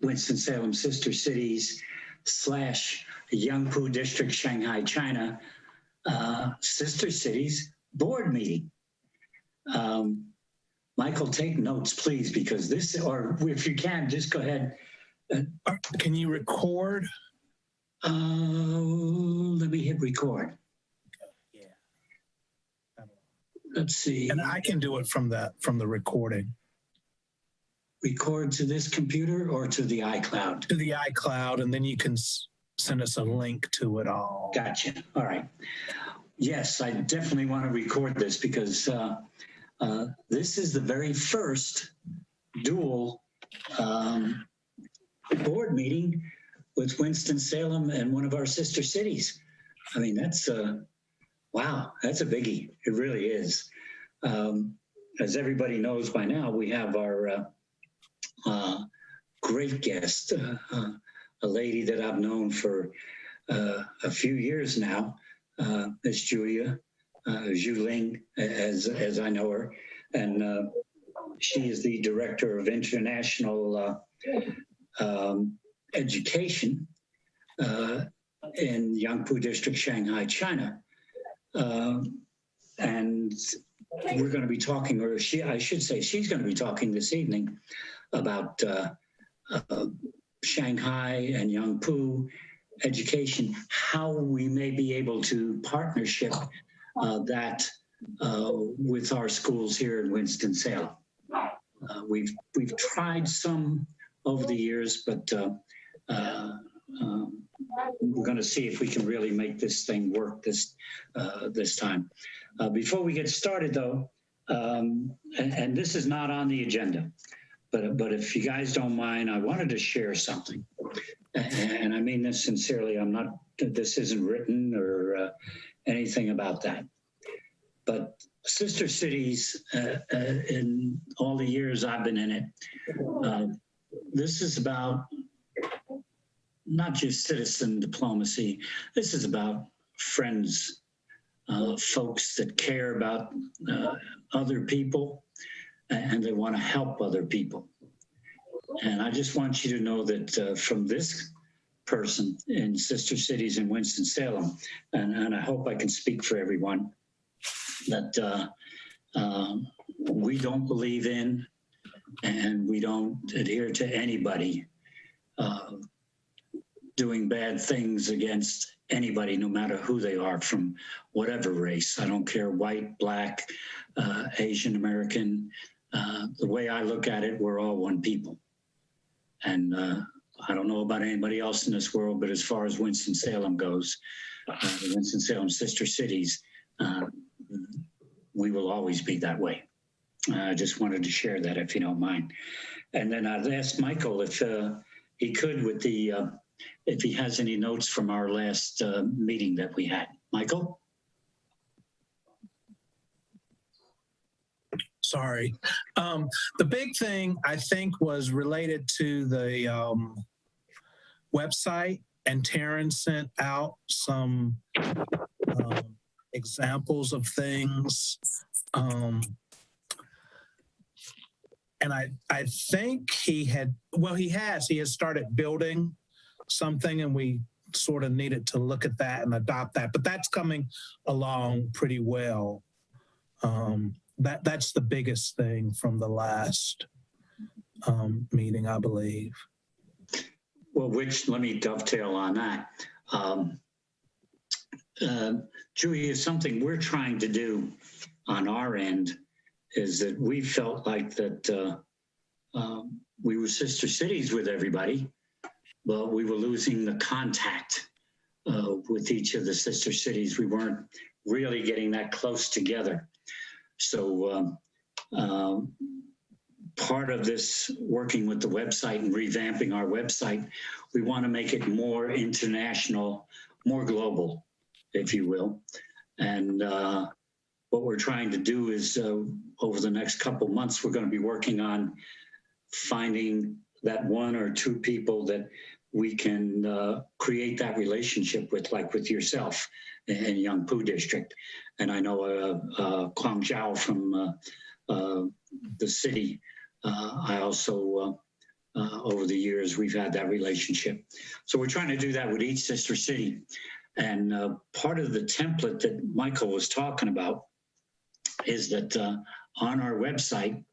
Winston-Salem Sister Cities / Yangpu District, Shanghai, China, Sister Cities board meeting. Michael, take notes, please, because this, or if you can, just go ahead. Can you record? Let me hit record. Yeah. Let's see. And I can do it from the recording. Record to this computer or to the iCloud? To the iCloud, and then you can send us a link to it all. Gotcha. All right. Yes, I definitely want to record this because this is the very first dual board meeting with Winston-Salem and one of our sister cities. I mean, that's wow, that's a biggie. It really is. As everybody knows by now, we have our great guest, a lady that I've known for a few years now, Miss Julia Zhuling, as I know her, and she is the Director of International Education in Yangpu District, Shanghai, China. And we're going to be talking, or I should say, she's going to be talking this evening about Shanghai and Yangpu education, how we may be able to partnership that with our schools here in Winston-Salem. We've tried some over the years, but we're going to see if we can really make this thing work this time. Before we get started, though, and this is not on the agenda, but if you guys don't mind, I wanted to share something, and I mean this sincerely. This isn't written or anything about that, but Sister Cities, in all the years I've been in it, this is about not just citizen diplomacy. This is about friends, folks that care about other people and they want to help other people. And I just want you to know that from this person in Sister Cities in Winston-Salem, and I hope I can speak for everyone, that we don't believe in and we don't adhere to anybody doing bad things against anybody, no matter who they are, from whatever race. I don't care, white, black, Asian American. The way I look at it, we're all one people. And I don't know about anybody else in this world, but as far as Winston-Salem goes, the Winston-Salem Sister Cities, we will always be that way. I just wanted to share that, if you don't mind. And then I'd ask Michael if he could, with the if he has any notes from our last meeting that we had. Michael? Sorry. The big thing, I think, was related to the website, and Taryn sent out some examples of things. And I think he has started building something, and we sort of needed to look at that and adopt that, but that's coming along pretty well. That's the biggest thing from the last meeting, I believe. Well, let me dovetail on that. Julia, something we're trying to do on our end is that we felt like that we were sister cities with everybody, but we were losing the contact with each of the sister cities. We weren't really getting that close together. So part of this working with the website and revamping our website, we want to make it more international, more global, if you will. And what we're trying to do is over the next couple months, we're going to be working on finding that one or two people that we can create that relationship with, like with yourself in Yangpu District. And I know Kwang Zhao from the city. I also over the years, we've had that relationship. So we're trying to do that with each sister city. And part of the template that Michael was talking about is that on our website,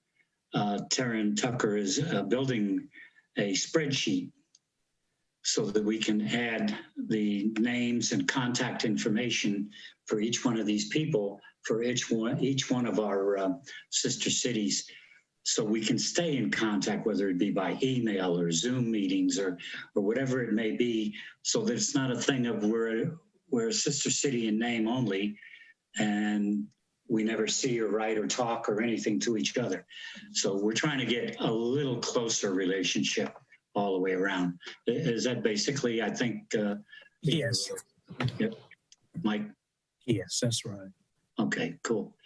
Taryn Tucker is building a spreadsheet so that we can add the names and contact information for each one of these people, for each one of our sister cities, so we can stay in contact, whether it be by email or Zoom meetings or whatever it may be, so that it's not a thing of we're a sister city in name only, and we never see or write or talk or anything to each other. So we're trying to get a little closer relationship all the way around. Is that basically, I think? Yes. Yep. Mike? Yes, that's right. Okay, cool.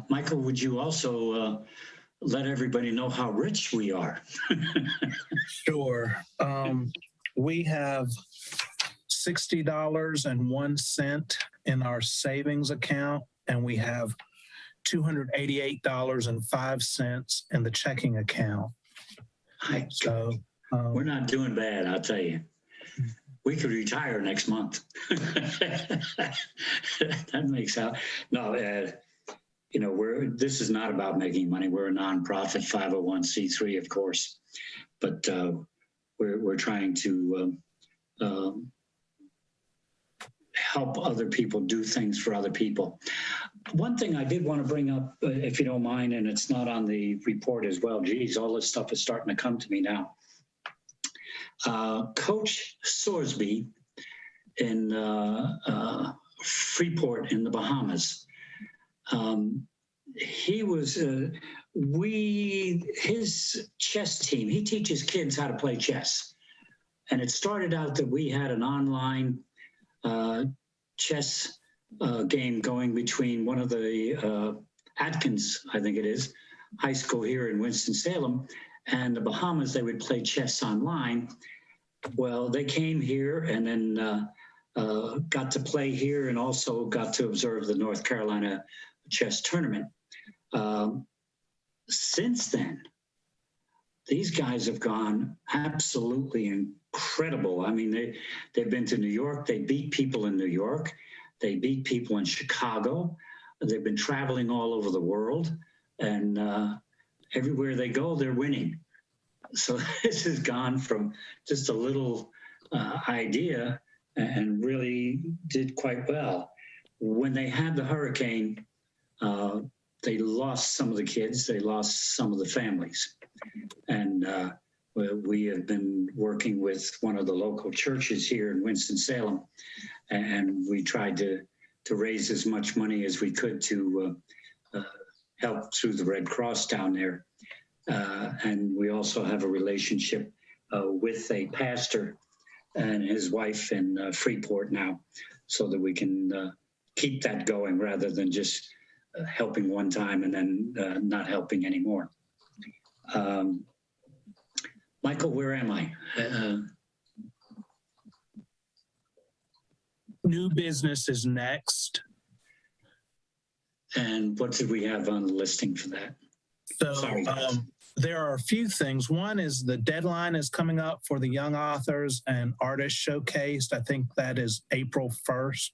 Michael, would you also let everybody know how rich we are? Sure. We have $60.01 in our savings account, and we have $288.05 in the checking account. So we're not doing bad, I'll tell you. We could retire next month. That makes out. No, this is not about making money. We're a nonprofit 501c3, of course, but we're trying to help other people do things for other people. One thing I did want to bring up, if you don't mind, and it's not on the report as well. Geez, all this stuff is starting to come to me now. Coach Sorsby in Freeport in the Bahamas. He was his chess team. He teaches kids how to play chess, and it started out that we had an online chess game going between one of the Atkins, I think it is, high school here in Winston-Salem, and the Bahamas. They would play chess online. Well, they came here and then got to play here and also got to observe the North Carolina chess tournament. Since then, these guys have gone absolutely incredible. I mean, they've been to New York. They beat people in New York. They beat people in Chicago. They've been traveling all over the world, and everywhere they go, they're winning. So this has gone from just a little idea and really did quite well. When they had the hurricane, they lost some of the kids, they lost some of the families. And we have been working with one of the local churches here in Winston-Salem, and we tried to raise as much money as we could to help through the Red Cross down there. And we also have a relationship with a pastor and his wife in Freeport now, so that we can keep that going rather than just helping one time and then not helping anymore. Michael, where am I? New business is next. And what did we have on the listing for that? So Sorry. there are a few things. One is the deadline is coming up for the Young Authors and Artists Showcase. I think that is May 1st.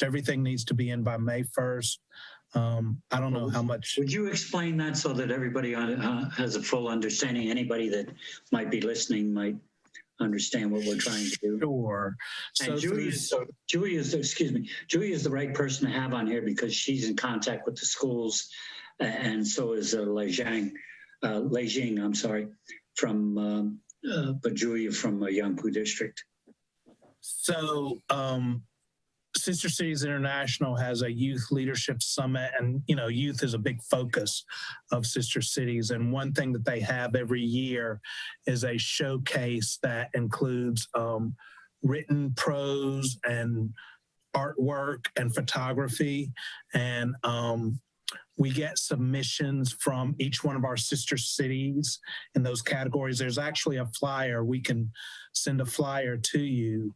Everything needs to be in by May 1st. I don't know how much. Would you explain that so that everybody has a full understanding? Anybody that might be listening might understand what we're trying to do. Sure. And Julie is the right person to have on here because she's in contact with the schools, and so is Lei Jing, I'm sorry, from but Julia from Yangpu District. So Sister Cities International has a youth leadership summit, and youth is a big focus of Sister Cities. And one thing that they have every year is a showcase that includes written prose and artwork and photography. And we get submissions from each one of our sister cities in those categories. There's actually a flyer. We can send a flyer to you,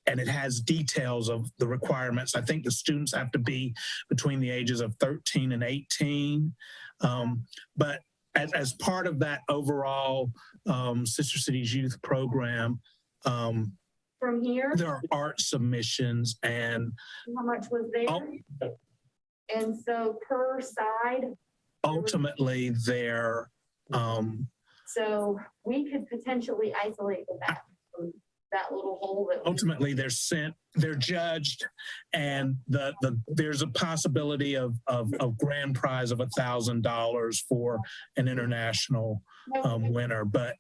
and it has details of the requirements. I think the students have to be between the ages of 13 and 18. But as part of that overall Sister Cities Youth Program, From here, there are art submissions and how much was there? And so per side, ultimately they're so we could potentially isolate that from that little hole that ultimately they're judged, and there's a possibility of grand prize of $1,000 for an international winner, but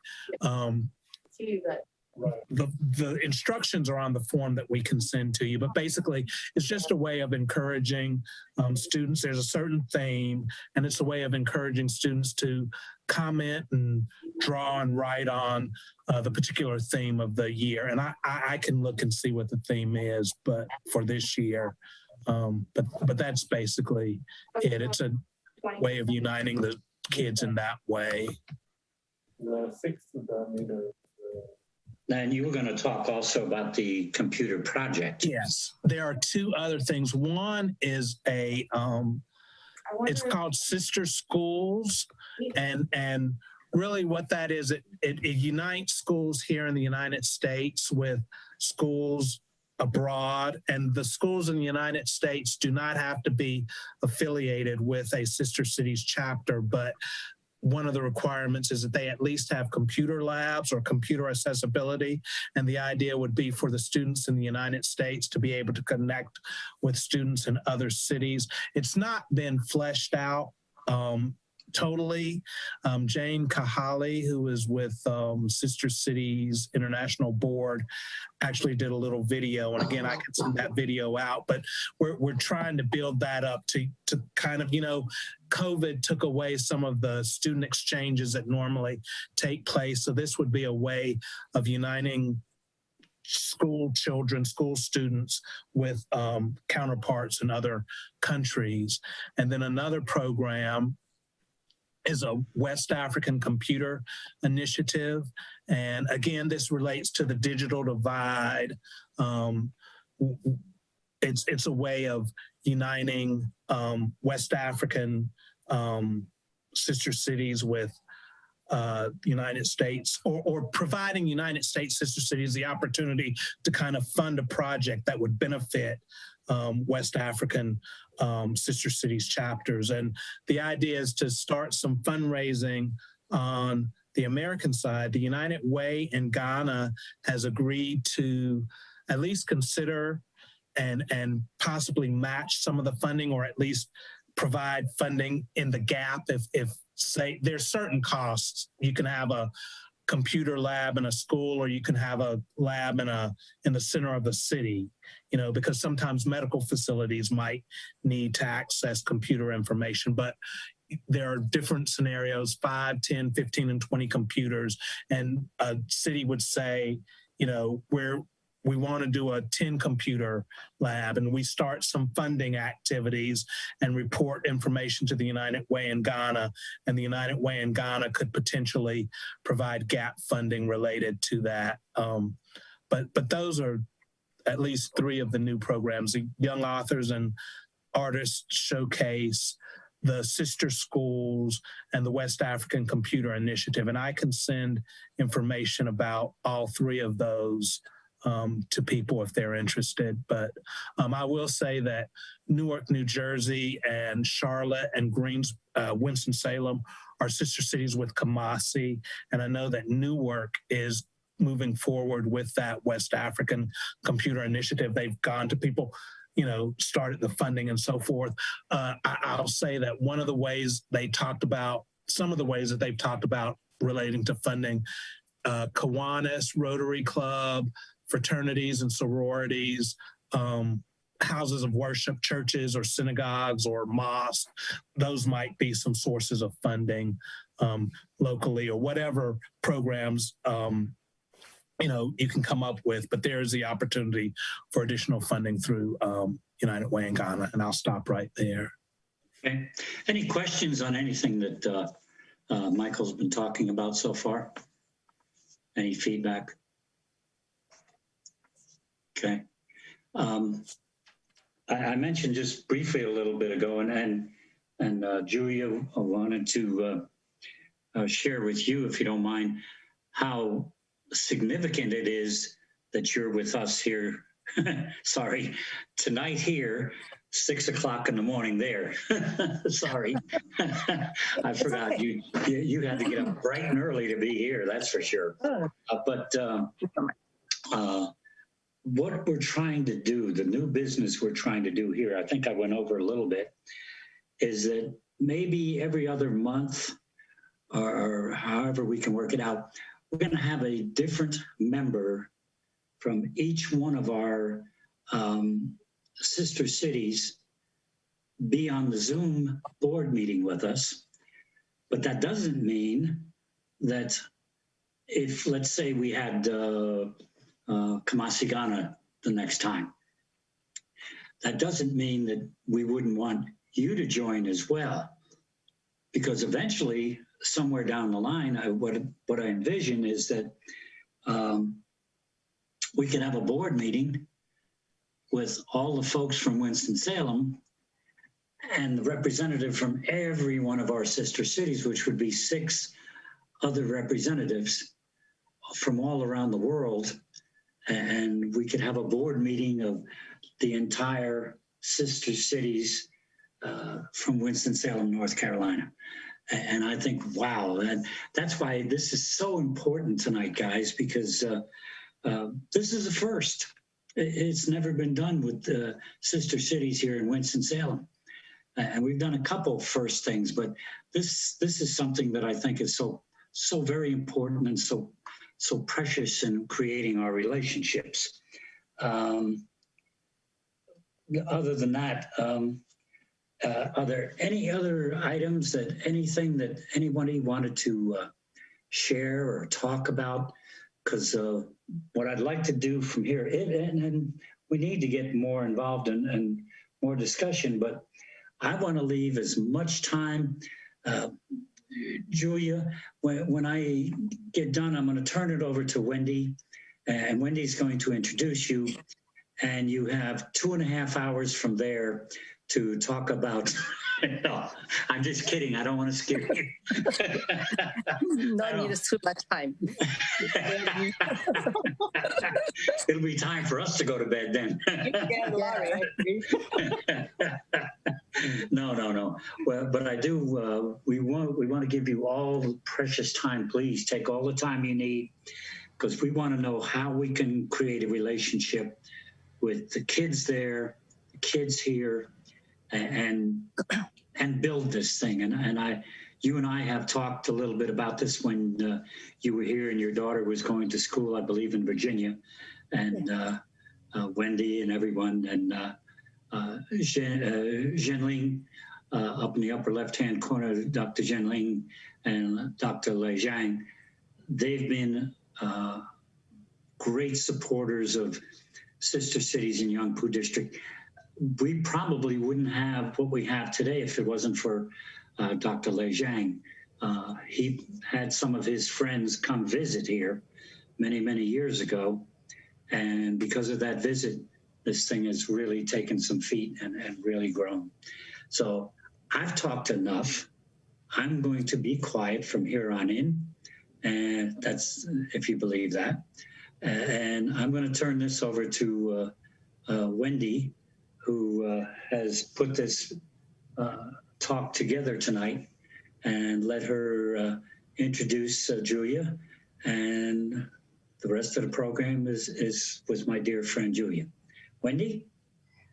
the instructions are on the form that we can send to you. But basically, it's just a way of encouraging students. There's a certain theme, and it's a way of encouraging students to comment and draw and write on the particular theme of the year. And I can look and see what the theme is, but for this year, but that's basically it. It's a way of uniting the kids in that way. The sixth meter. And you were going to talk also about the computer project. Yes, there are two other things. One is it's called Sister Schools, and really what that is, it unites schools here in the United States with schools abroad, and the schools in the United States do not have to be affiliated with a Sister Cities chapter, but one of the requirements is that they at least have computer labs or computer accessibility. And the idea would be for the students in the United States to be able to connect with students in other cities. It's not been fleshed out totally. Jane Kahali, who is with Sister Cities International Board, actually did a little video. And again, I can send that video out, but we're trying to build that up to kind of, COVID took away some of the student exchanges that normally take place. So this would be a way of uniting school children, school students with counterparts in other countries. And then another program is a West African computer initiative. And again, this relates to the digital divide. It's a way of uniting West African sister cities with United States, or providing United States sister cities the opportunity to kind of fund a project that would benefit West African sister cities chapters. And the idea is to start some fundraising on the American side. The United Way in Ghana has agreed to at least consider and possibly match some of the funding, or at least provide funding in the gap if say there's certain costs. You can have a computer lab in a school, or you can have a lab in the center of the city, because sometimes medical facilities might need to access computer information, but there are different scenarios, 5, 10, 15, and 20 computers. And a city would say, we want to do a 10 computer lab, and we start some funding activities and report information to the United Way in Ghana, and the United Way in Ghana could potentially provide gap funding related to that. But those are at least 3 of the new programs: the Young Authors and Artists Showcase, the Sister Schools, and the West African Computer Initiative. And I can send information about all 3 of those to people if they're interested. But I will say that Newark, New Jersey, and Charlotte and Winston-Salem are sister cities with Kumasi. And I know that Newark is moving forward with that West African Computer Initiative. They've gone to people, started the funding and so forth. I'll say that one of the ways they talked about, some of the ways that they've talked about relating to funding, Kiwanis, Rotary Club, fraternities and sororities, houses of worship, churches or synagogues or mosques, those might be some sources of funding locally, or whatever programs you can come up with. But there's the opportunity for additional funding through United Way in Ghana, and I'll stop right there. Okay. Any questions on anything that Michael's been talking about so far? Any feedback? Okay. I mentioned just briefly a little bit ago, and Julia wanted to share with you, if you don't mind, how significant it is that you're with us here. Sorry, tonight here, 6 o'clock in the morning there. Sorry, I forgot okay. you had to get up bright and early to be here. That's for sure. But what we're trying to do, the new business we're trying to do here, I think I went over a little bit, is that maybe every other month or however we can work it out, we're going to have a different member from each one of our sister cities be on the Zoom board meeting with us. But that doesn't mean that if, let's say we had Kamasigana the next time, that doesn't mean that we wouldn't want you to join as well. Because eventually, somewhere down the line, what I envision is that we can have a board meeting with all the folks from Winston-Salem and the representative from every one of our sister cities, which would be 6 other representatives from all around the world. And we could have a board meeting of the entire sister cities from Winston-Salem, North Carolina. And I think, wow, that's why this is so important tonight, guys, because this is a first. It's never been done with the sister cities here in Winston-Salem. And we've done a couple first things, but this is something that I think is so very important and so precious in creating our relationships. Other than that, are there any other items anything that anybody wanted to share or talk about? Because what I'd like to do from here, and we need to get more involved and more discussion, but I want to leave as much time. Julia, when I get done, I'm going to turn it over to Wendy, and Wendy's going to introduce you, and you have 2.5 hours from there to talk about. No, I'm just kidding. I don't want to scare you. No need too much time. It'll be time for us to go to bed then. Yeah, Laurie, I agree. No. Well, but I do. We want to give you all the precious time. Please take all the time you need, because we want to know how we can create a relationship with the kids there, the kids here, and build this thing. And you and I have talked a little bit about this when you were here and your daughter was going to school, I believe, in Virginia, and Wendy and everyone, and Zhenling up in the upper left-hand corner, Dr. Zhenling and Dr. Lei Zhang. They've been great supporters of sister cities in Yangpu District. We probably wouldn't have what we have today if it wasn't for Dr. Lei Zhang. He had some of his friends come visit here many, many years ago. And because of that visit, this thing has really taken some feet and really grown. So I've talked enough. I'm going to be quiet from here on in. And that's if you believe that. And I'm going to turn this over to Wendy, who has put this talk together tonight, and let her introduce Julia, and the rest of the program was my dear friend Julia. Wendy?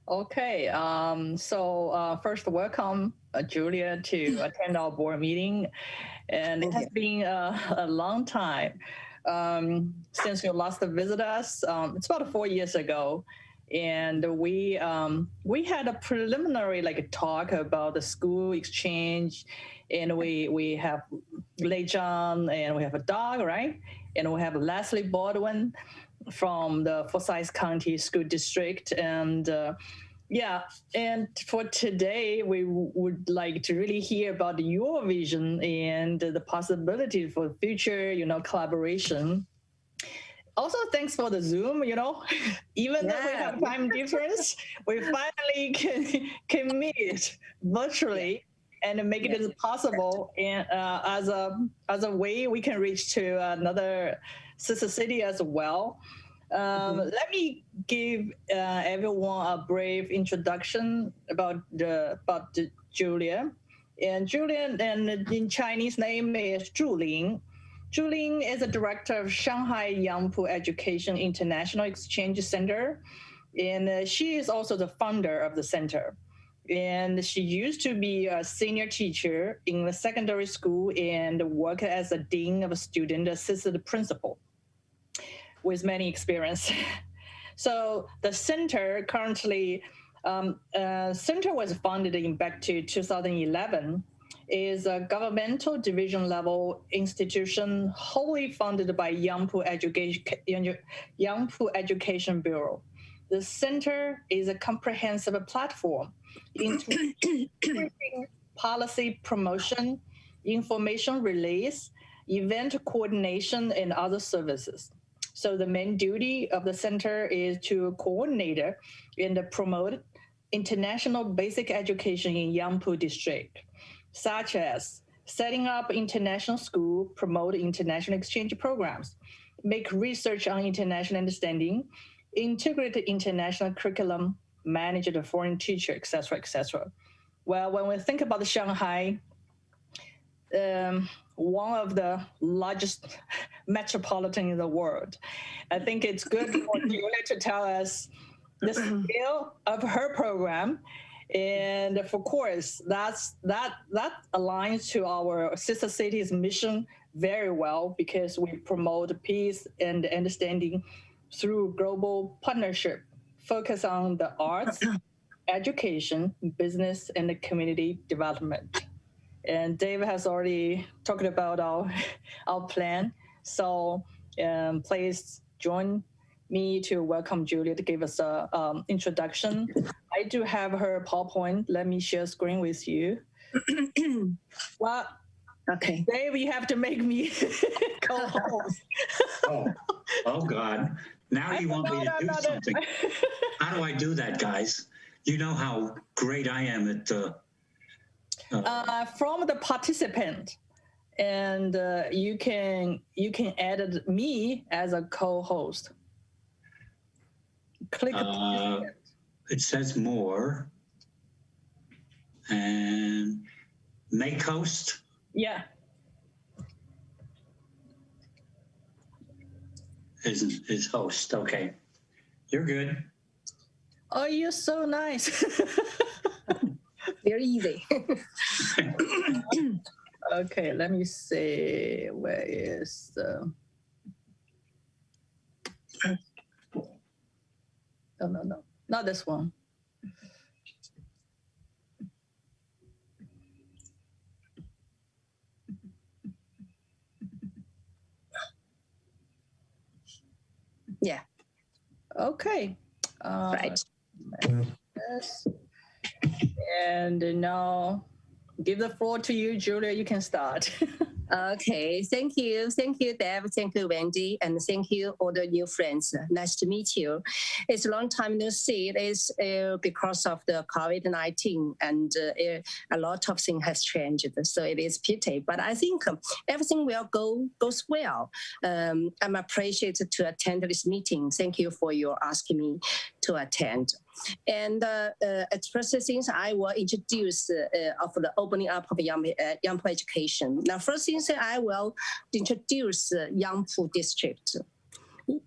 Okay, so first welcome Julia to attend our board meeting, and it has been a long time since you last visited us. It's about 4 years ago. And we had a preliminary talk about the school exchange, and we have Lei Zhang, and we have a dog, right? And we have Leslie Baldwin from the Forsyth County School District, and and for today we would like to really hear about your vision and the possibility for future, collaboration. Also, thanks for the Zoom, even though we have time difference, we finally can meet virtually. and make it as possible and as a way we can reach to another sister city as well. Let me give everyone a brief introduction about Julia. And Julia, and in Chinese name is Zhuling. Zhuling is a director of Shanghai Yangpu Education International Exchange Center, and she is also the founder of the center. And she used to be a senior teacher in the secondary school and work as a dean of a student assistant principal with many experience. So the center currently, center was founded back to 2011, is a governmental division level institution wholly funded by Yangpu Education Bureau. The center is a comprehensive platform into policy promotion, information release, event coordination, and other services. So the main duty of the center is to coordinate and promote international basic education in Yangpu district, such as setting up international school, promote international exchange programs, make research on international understanding, integrate international curriculum, manage the foreign teacher, etc., etc. Well, when we think about the Shanghai, one of the largest metropolitan in the world, I think it's good for Julia to tell us the scale of her program. And of course, that aligns to our sister city's mission very well, because we promote peace and understanding through global partnership, focus on the arts, education, business, and the community development. And David has already talked about our plan. So please join me to welcome Julia to give us an introduction. I do have her PowerPoint. Let me share screen with you. Well, Okay. Dave, you have to make me co-host. Oh God. Now you want me to do something. How do I do that, guys? You know how great I am at from the participant, and you can add me as a co-host. Click participant. It says more and make host. Yeah. Is host. Okay. You're good. Oh, you're so nice. Very easy. Okay, let me see. Where is the... No, not this one. Yeah. Okay. Right. Yes. And now give the floor to you, Julia. You can start. Okay. Thank you, Deb. Thank you, Wendy, and thank you, all the new friends. Nice to meet you. It's a long time no see. It is because of the COVID-19, and a lot of things has changed. So it is pity, but I think everything will goes well. I'm appreciated to attend this meeting. Thank you for your asking me to attend. And at first things I will introduce of the opening up of Yangpu education. Now, first things I will introduce Yangpu district.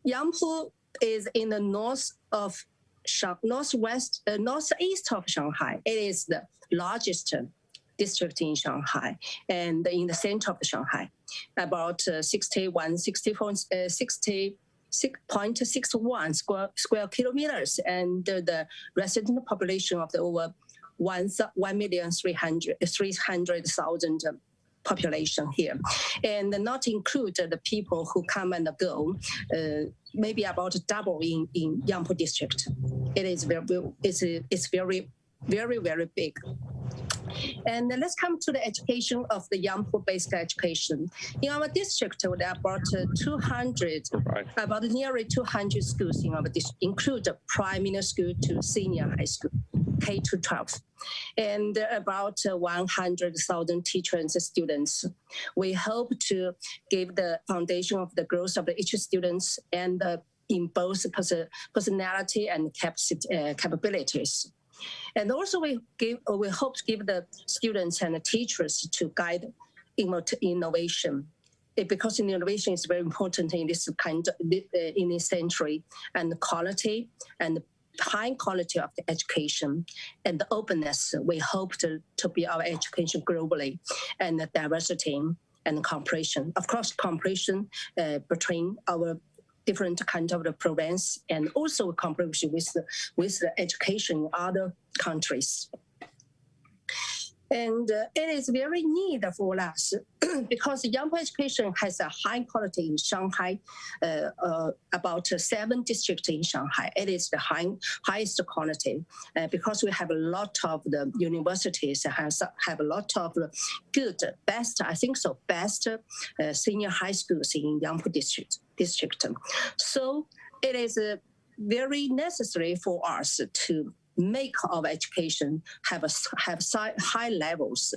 Yangpu is in the northeast of Shanghai. It is the largest district in Shanghai and in the center of Shanghai, about 6.61 square kilometers, and the resident population of the over 1,300,000 population here, and not include the people who come and go, maybe about double in Yangpu district. It is very big. And let's come to the education of the Yangpu basic education. In our district, there are about nearly 200 schools in our district, include primary school to senior high school, K to 12. and about 100,000 teachers and students. We hope to give the foundation of the growth of each students and in both personality and capabilities. And also we hope to give the students and the teachers to guide innovation, because innovation is very important in this in this century, and quality and high quality of the education and the openness. We hope to be our education globally, and the diversity and cooperation. Of course, cooperation between our different kinds of the programs, and also cooperation with the education in other countries. And it is very need for us because young education has a high quality in Shanghai, about 7 districts in Shanghai. It is the highest quality because we have a lot of the universities have a lot of good, best senior high schools in Yangpu district. So it is very necessary for us to make our education have high levels.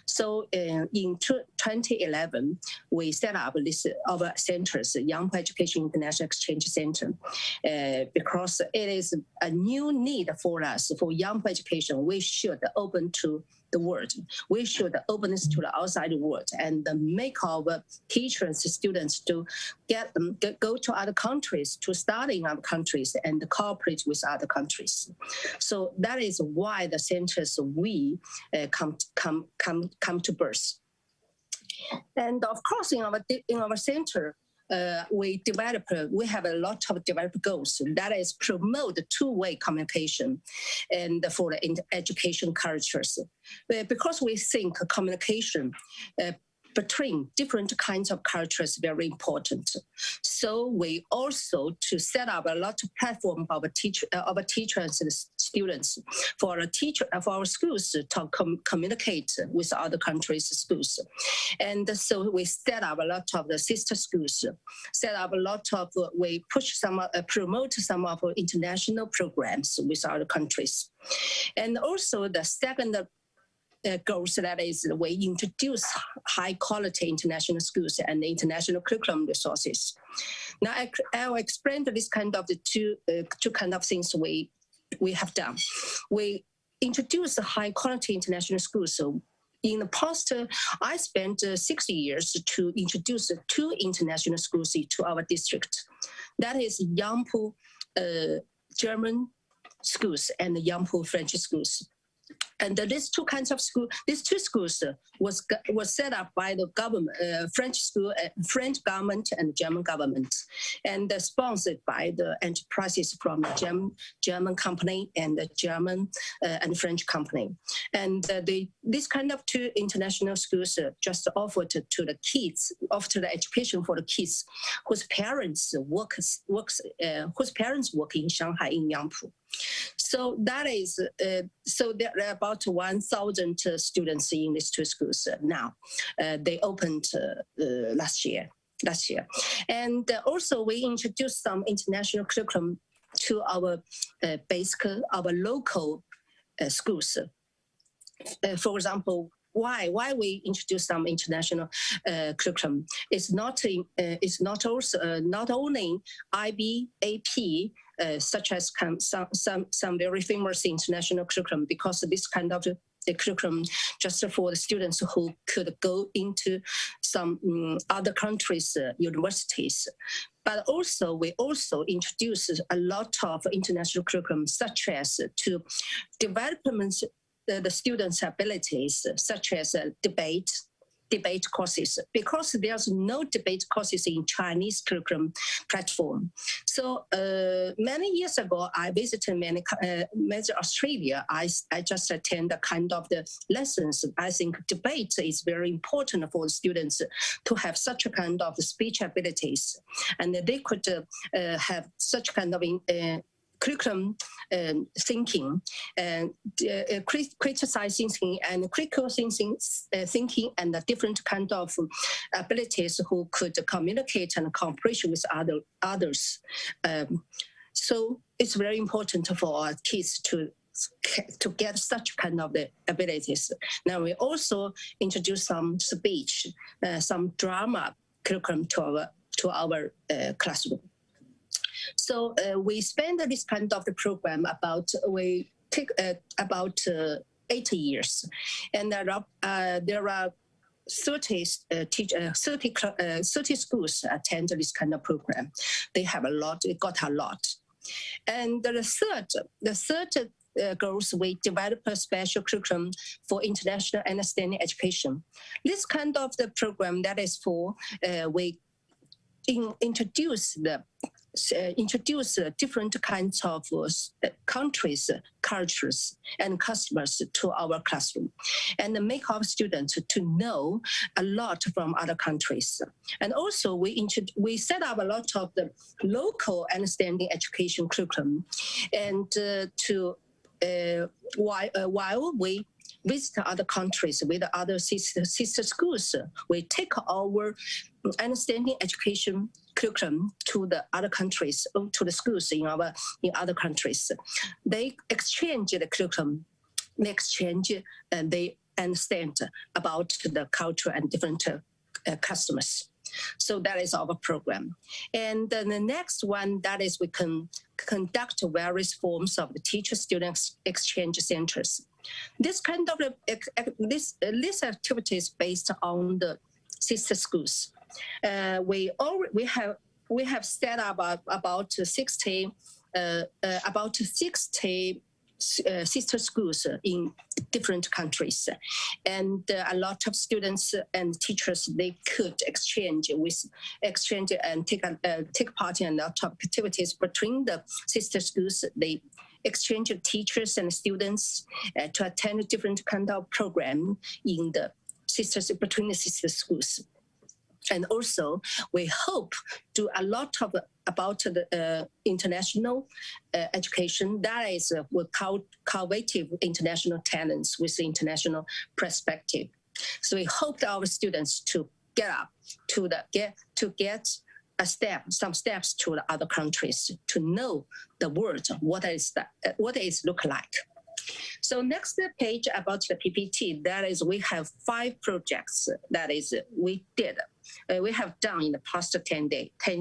So in 2011, we set up our centers, Yangpu Education International Exchange Center, because it is a new need for us for Yangpu education. We should open to the world. We should openness to the outside world and make our teachers, students to go to other countries, to study in other countries and cooperate with other countries. So that is why the centers we come to birth. And of course, in our center, we have a lot of developed goals. That is promote two-way communication and for the education cultures. Because we think communication between different kinds of cultures is very important. So we also to set up a lot of platform for our teachers and students for our schools to communicate with other countries' schools. And so we set up a lot of the sister schools, we promote some of our international programs with other countries. And also the second goals, that is we introduce high quality international schools and international curriculum resources. Now I'll explain this kind of the two kind of things we have done. We introduce high quality international schools. So in the past, I spent 60 years to introduce 2 international schools to our district. That is Yangpu German schools and Yangpu French schools. And these two kinds of schools, these 2 schools was set up by the government, French government and German government, and sponsored by the enterprises from the German company and the German and French company. And this kind of 2 international schools just offered to the kids, offer the education for the kids whose parents work in Shanghai in Yangpu. So that is so there are about 1,000 students in these 2 schools now. They opened last year, and also we introduced some international curriculum to our our local schools. For example, why we introduce some international curriculum? It's not only IB, AP, such as some very famous international curriculum, because this kind of the curriculum just for the students who could go into some other countries' universities. But also, we also introduce a lot of international curriculum, such as to development the students' abilities, such as debate courses, because there's no debate courses in Chinese curriculum platform. So many years ago, I visited Australia. I just attend a kind of the lessons. I think debate is very important for the students to have such a kind of speech abilities, and they could have such kind of curriculum thinking and criticizing thinking and critical thinking and the different kind of abilities who could communicate and cooperate with others. So it's very important for our kids to get such kind of the abilities. Now we also introduce some speech, some drama curriculum to our classroom. So we spend this kind of the program about 8 years, and there are 30 schools attend this kind of program. They have a lot. They got a lot. And the third goals, we develop a special curriculum for international understanding education. This kind of the program that is for we introduce different kinds of countries, cultures, and customers to our classroom, and make our students to know a lot from other countries. And also, we set up a lot of the local understanding education curriculum, and while we visit other countries with other sister schools, we take our understanding education curriculum to the other countries, to the schools in other countries. They exchange the curriculum, they exchange and they understand about the culture and different customers. So that is our program. And then the next one, that is we can conduct various forms of the teacher-student exchange centers. This kind of this activities based on the sister schools. We have set up about 60 sister schools in different countries, and a lot of students and teachers, they could exchange and take part in a lot of activities between the sister schools. They exchange teachers and students to attend different kind of program in the between the sister schools. And also, we hope do a lot of about the international education. That is, we cultivate international talents with international perspective. So we hope our students to get up to get some steps to the other countries to know the world, what is look like. So next page about the PPT, that is we have 5 projects that is we we have done in the past 10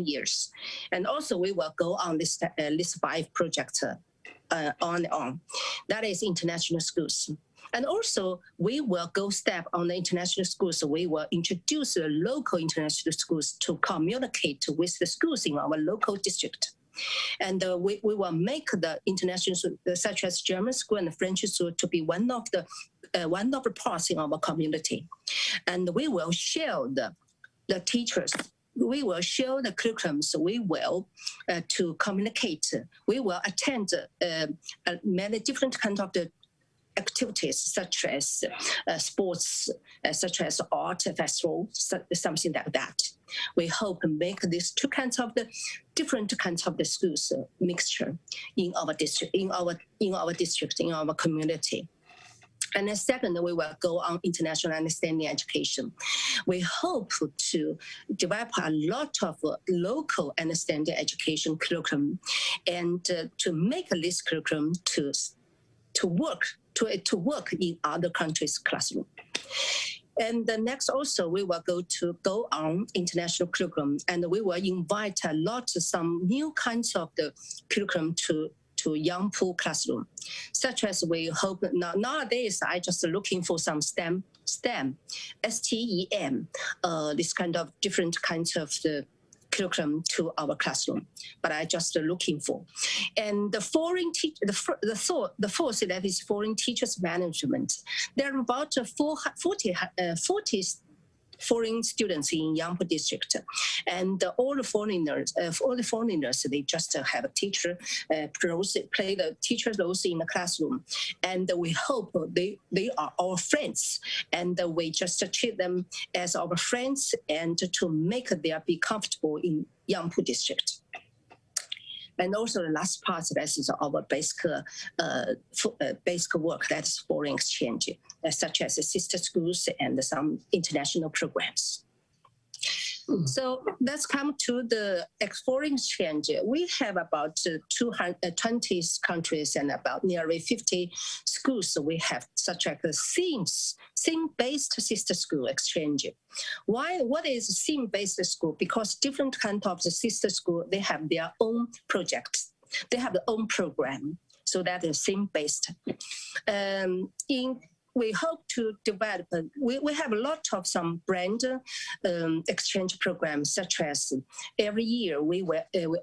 years. And also we will go on this 5 projects on and on. That is international schools. And also we will go step on the international schools. We will introduce the local international schools to communicate with the schools in our local district. And we will make the international, such as German school and French school, to be one of the parts in our community. And we will share the teachers. We will share the curriculums. We will to communicate. We will attend many different kinds of the activities, such as sports, such as art festival, something like that. We hope to make these 2 kinds of the different kinds of the schools mixture in our district, in our community. And then second, we will go on international understanding education. We hope to develop a lot of local understanding education curriculum, and to make this curriculum to work in other countries' classroom. And the next also, we will go on international curriculum, and we will invite some new kinds of the curriculum to Yangpu classroom, such as we hope nowadays I just looking for some STEM, STEM, this kind of different kinds of the curriculum to our classroom, but I just looking for. And the foreign the fourth, that is foreign teachers management. There are about 40 foreign students in Yangpu district, and all the foreigners, they just have a teacher play the teacher roles in the classroom, and we hope they are our friends, and we just treat them as our friends, and to make them be comfortable in Yangpu district. And also the last part, that is our basic work, that is foreign exchange, such as sister schools and some international programs. So let's come to the foreign exchange. We have about 220 countries and about nearly 50 schools. We have such like a theme-based sister school exchange. Why? What is theme-based school? Because different kind of the sister school, they have their own projects. They have their own program. So that is theme-based. We hope to develop, we have a lot of some brand exchange programs, such as every year we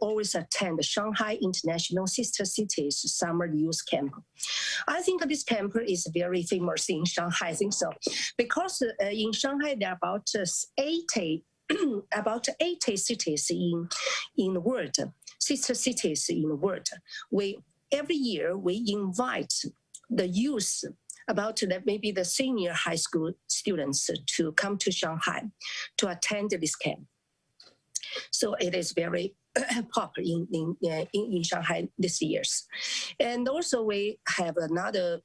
always attend the Shanghai International Sister Cities Summer Youth Camp. I think this camp is very famous in Shanghai, I think so, because in Shanghai there are about 80 cities in the world, sister cities in the world. Every year we invite the youth about maybe the senior high school students to come to Shanghai to attend this camp. So it is very popular in Shanghai this year. And also we have another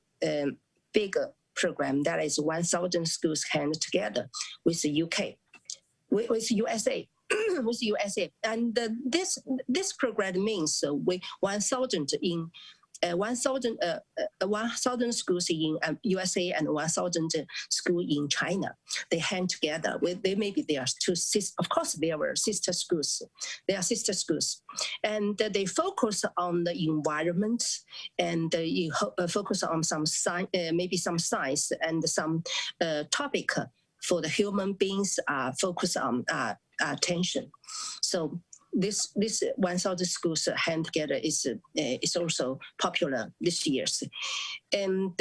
big program that is 1,000 schools hand together with the UK, with USA. With USA, and this program means 1,000 in 1,000 schools in USA and 1,000 schools in China. They hand together. Maybe they are two. Of course, they were sister schools. They are sister schools, and they focus on the environment, and you focus on some science, maybe some science and some topic for the human beings. Focus on attention. So this 1,000 schools hand together is also popular this year, and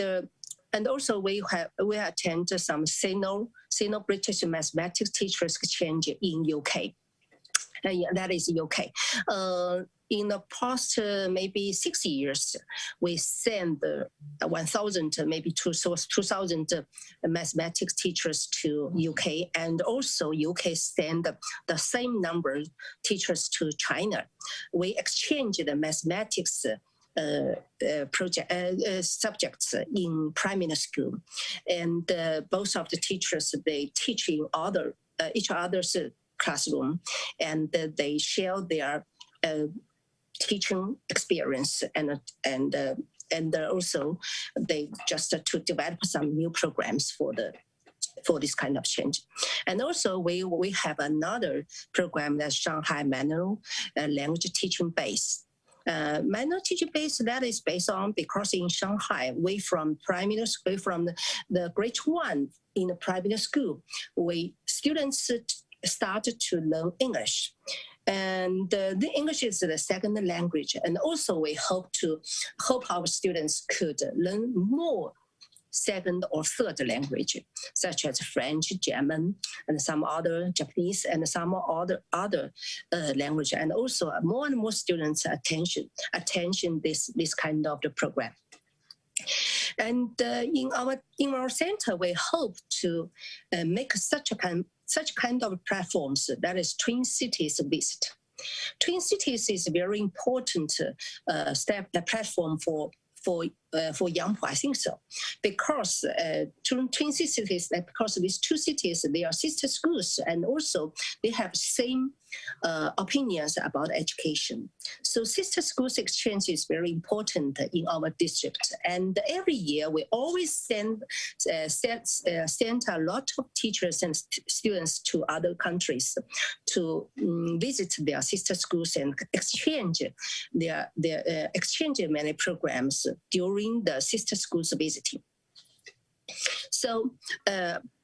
also we attend some Sino-British mathematics teachers exchange in UK. That is UK. In the past maybe 6 years, we send 1,000, maybe 2,000 mathematics teachers to UK, and also UK send the same number of teachers to China. We exchange the mathematics subjects in primary school, and both of the teachers, they teach in each other's classroom, and they share their teaching experience, and also they just to develop some new programs for this kind of change. And also we have another program that's Shanghai Manual Language Teaching Base. Manual teaching base that is based on, because in Shanghai, from primary school, from the grade 1 in the primary school, students started to learn English. And the English is the second language. And also we hope our students could learn more second or third language, such as French, German, and some other Japanese, and some other language. And also more and more students attention this kind of the program. And in our center, we hope to make such kind of platforms, that is Twin Cities visit. Twin Cities is a very important platform for young people, I think so, because Twin Cities, because these two cities, they are sister schools, and also they have same opinions about education. So sister schools exchange is very important in our district, and every year we always send a lot of teachers and students to other countries to visit their sister schools and exchange exchange many programs during the sister schools visiting. So,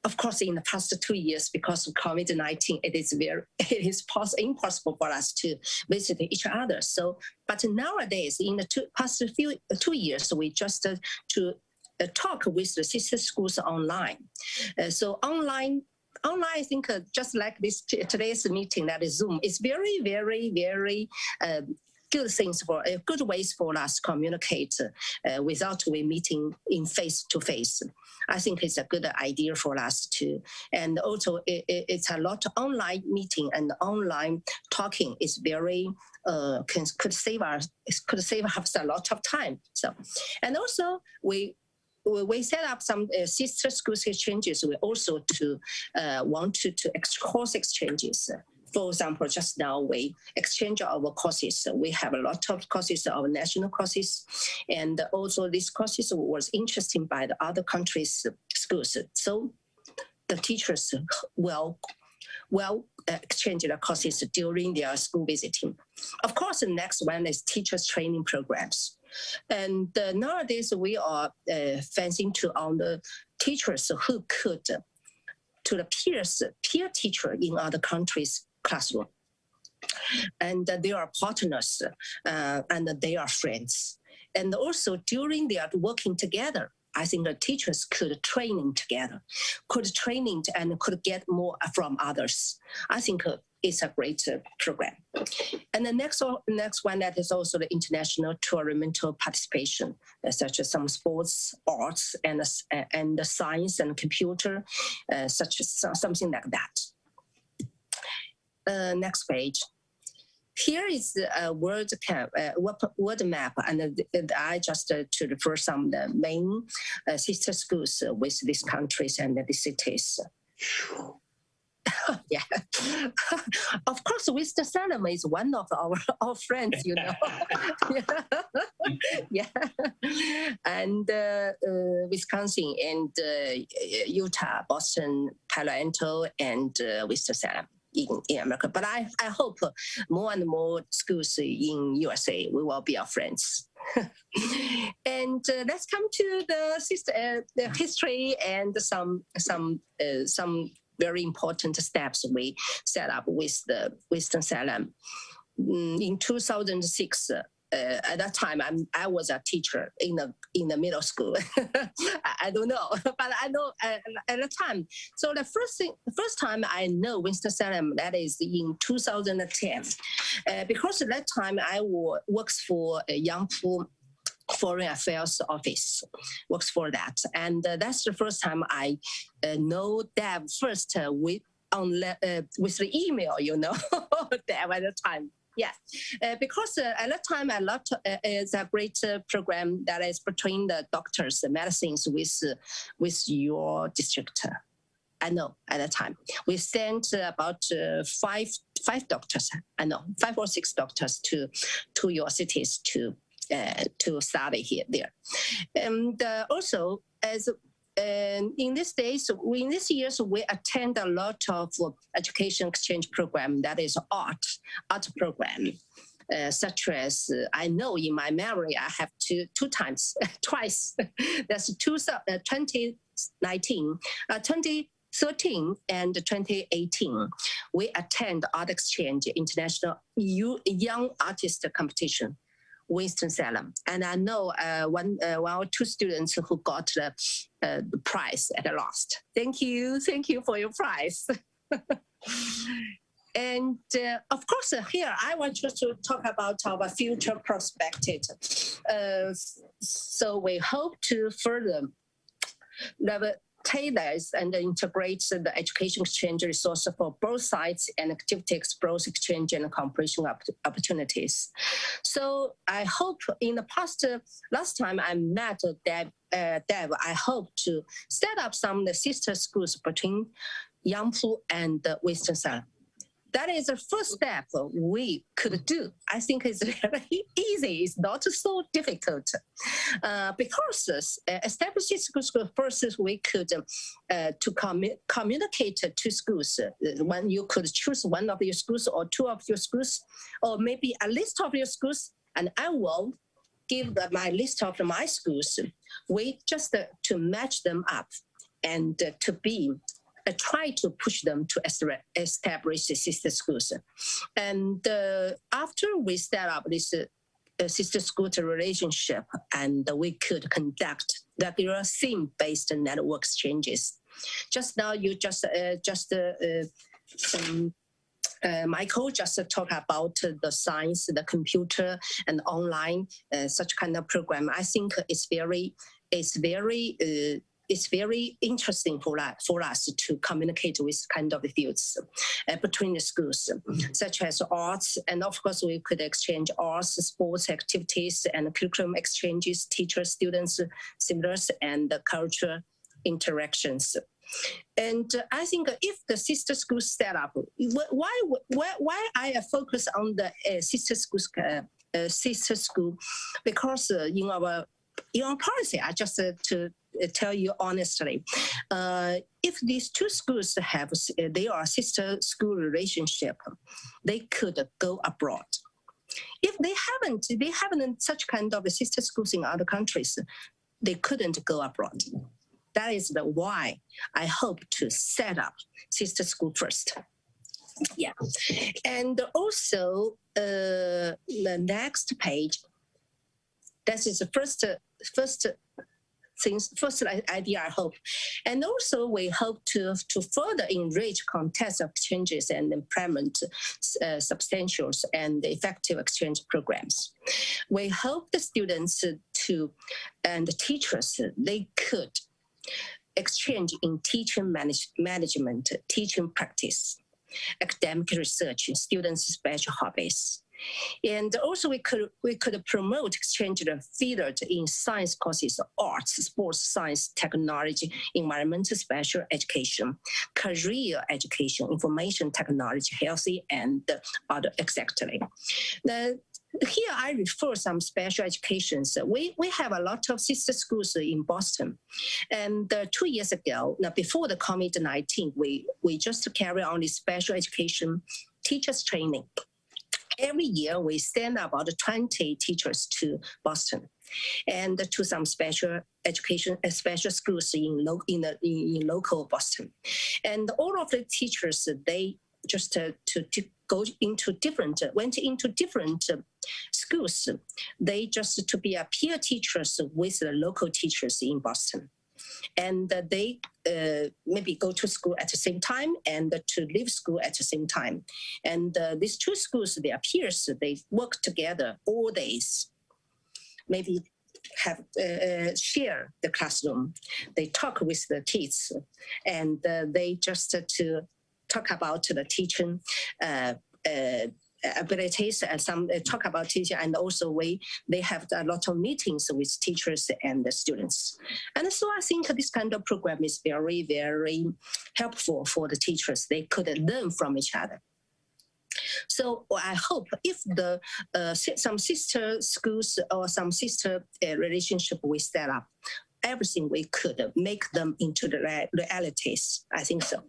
of course, in the past 2 years, because of COVID-19, it is impossible for us to visit each other. So, but nowadays, in the past 2 years, we just to talk with the sister schools online. So online, I think just like today's meeting, that is Zoom, is very, very, very good ways for us to communicate without we meeting in face to face. I think it's a good idea for us to, and also it's a lot of online meeting and online talking is very could save us a lot of time. So, and also we we set up some sister schools exchanges. We also want to cross exchanges. For example, just now we exchange our courses. We have a lot of courses, our national courses, and also these courses was interesting by the other countries' schools. So the teachers will exchange their courses during their school visiting. Of course, the next one is teachers training programs. And nowadays we are fancying on the teachers who could to the peer teacher in other countries' classroom. And they are partners and they are friends. And also during their working together, I think the teachers could training together, could get more from others. I think it's a great program. And the next one that is also the international tournamental participation, such as some sports, arts, and the science and computer, such as something like that. Next page. Here is a word map, and I just to refer some of the main sister schools with these countries and the cities. Yeah, of course, Winston-Salem is one of our friends, you know. Yeah, and Wisconsin and Utah, Boston, Palo Alto, and Winston-Salem. In America, but I hope more and more schools in USA we will be our friends. And let's come to the history and some very important steps we set up with the Winston-Salem. In 2006. At that time, I was a teacher in the middle school. I don't know, but I know at the time. So the first time I know Winston-Salem, that is in 2010, because at that time I works for a Yangpu Foreign Affairs Office, works for that, and that's the first time I know Deb first with the email, you know, Deb at the time. Yeah, because at that time, a lot is a great program that is between the doctors, the medicines with your district. I know at that time we sent about five doctors. I know 5 or 6 doctors to your cities to study here there, and also as. In these years, we attend a lot of education exchange program that is art program, such as I know in my memory I have twice. That's 2019, 2013, and 2018. We attend art exchange international young artist competition. Winston-Salem, and I know one or 2 students who got the prize at the last. Thank you for your prize. And of course, here I want you to talk about our future perspective. So we hope to further tailors and integrates the education exchange resource for both sides and activities, both exchange and cooperation opportunities. So I hope in the past, last time I met Deb, I hope to set up some of the sister schools between Yangpu and Winston-Salem. That is the first step we could do. I think it's very easy. It's not so difficult because establishing schools first we could to communicate to schools. When you could choose one of your schools or 2 of your schools, or maybe a list of your schools, and I will give my list of my schools. We just to match them up and to be. Try to push them to establish sister schools. And after we set up this sister school relationship, and we could conduct regular theme-based network exchanges. Just now, Michael just talked about the science, the computer, and online such kind of program. I think it's very it's very interesting for us to communicate with kind of fields between the schools, such as arts, and of course we could exchange arts, sports activities, and curriculum exchanges, teachers, students, seminars, and cultural interactions. And I think if the sister school set up, why I focus on the sister school, because in our policy, I just to tell you honestly, if these two schools they are sister school relationship, they could go abroad. If they haven't such kind of sister schools in other countries, they couldn't go abroad. That is the why I hope to set up sister school first. Yeah, and also the next page. That is the first idea I hope, and also we hope to further enrich contest exchanges and implement substantial and effective exchange programs. We hope the students and the teachers, they could exchange in teaching management, teaching practice, academic research, students' special hobbies. And also we could promote exchange of fields in science courses, arts, sports, science, technology, environmental, special education, career education, information technology, healthy, and other exactly. Here I refer some special educations. We have a lot of sister schools in Boston. And 2 years ago, now before the COVID-19, we just carry on this special education teachers training. Every year, we send about 20 teachers to Boston and to some special education, special schools in local Boston. And all of the teachers, they just went into different schools. They just to be a peer teachers with the local teachers in Boston. And they maybe go to school at the same time and to leave school at the same time. And these two schools, their peers, they work together all days. Maybe have share the classroom. They talk with the kids, and they just to talk about the teaching abilities, and some talk about teaching, and also they have a lot of meetings with teachers and the students. And so I think this kind of program is very, very helpful for the teachers. They could learn from each other. So I hope if some sister schools or some sister relationship we set up, everything we could make them into the realities. I think so.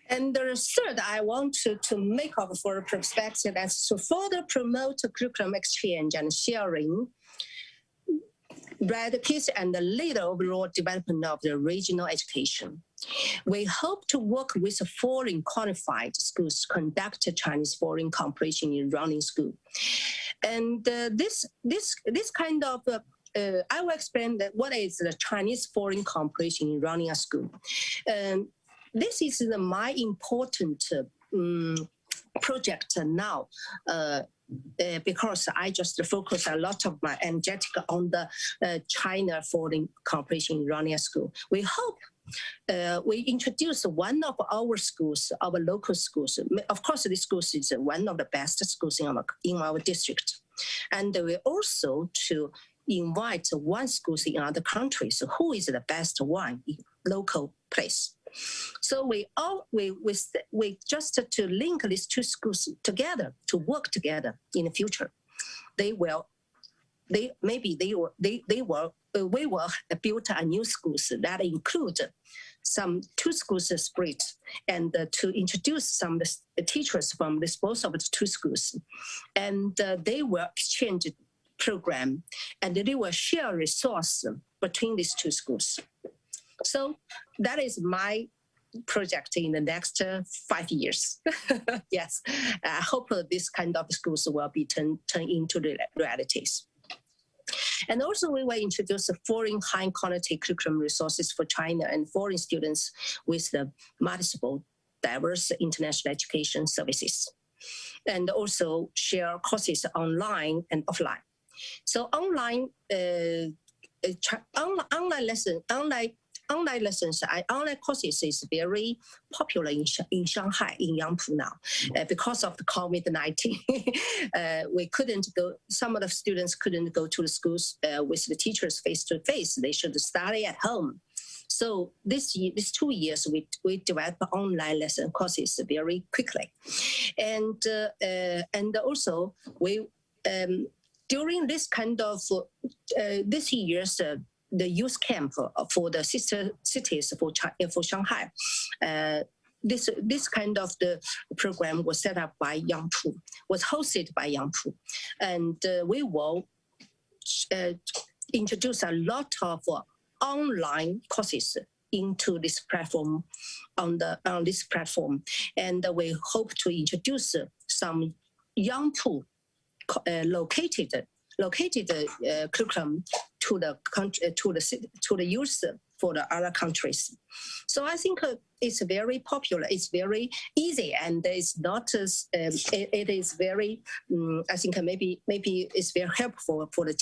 And the third, I want to make up for a perspective that's to further promote curriculum exchange and sharing, radicate and lead the overall development of the regional education. We hope to work with foreign qualified schools to conduct Chinese foreign cooperation in running school. And this kind of I will explain that what is the Chinese foreign cooperation in running a school. This is my important project now because I just focus a lot of my energetic on the China foreign cooperation in running a school. We hope we introduce one of our schools, our local schools. Of course, this school is one of the best schools in our district. And we also to invite one school in other countries who is the best one in local place. So we just to link these two schools together to work together in the future. We will build a new schools that include some two schools split and to introduce some teachers from both of the two schools, and they will exchange program and they will share resource between these two schools. So that is my project in the next 5 years. Yes, I hope this kind of schools will be turned into the realities. And also we will introduce foreign high quality curriculum resources for China and foreign students with the multiple diverse international education services. And also share courses online and offline. So online, online lessons, online courses is very popular in Shanghai, in Yangpu now, because of the COVID-19. We couldn't go, some of the students couldn't go to the schools with the teachers face to face. They should study at home. So these 2 years, we developed online lesson courses very quickly. And also we, during this kind of, this year's the youth camp for the sister cities for Shanghai, this kind of the program was set up by Yangpu, was hosted by Yangpu, and we will introduce a lot of online courses into this platform, on this platform, and we hope to introduce some Yangpu located curriculum to the country, to the youth for the other countries. So I think it's very popular. It's very easy, and it's not. It is very. I think maybe it's very helpful for the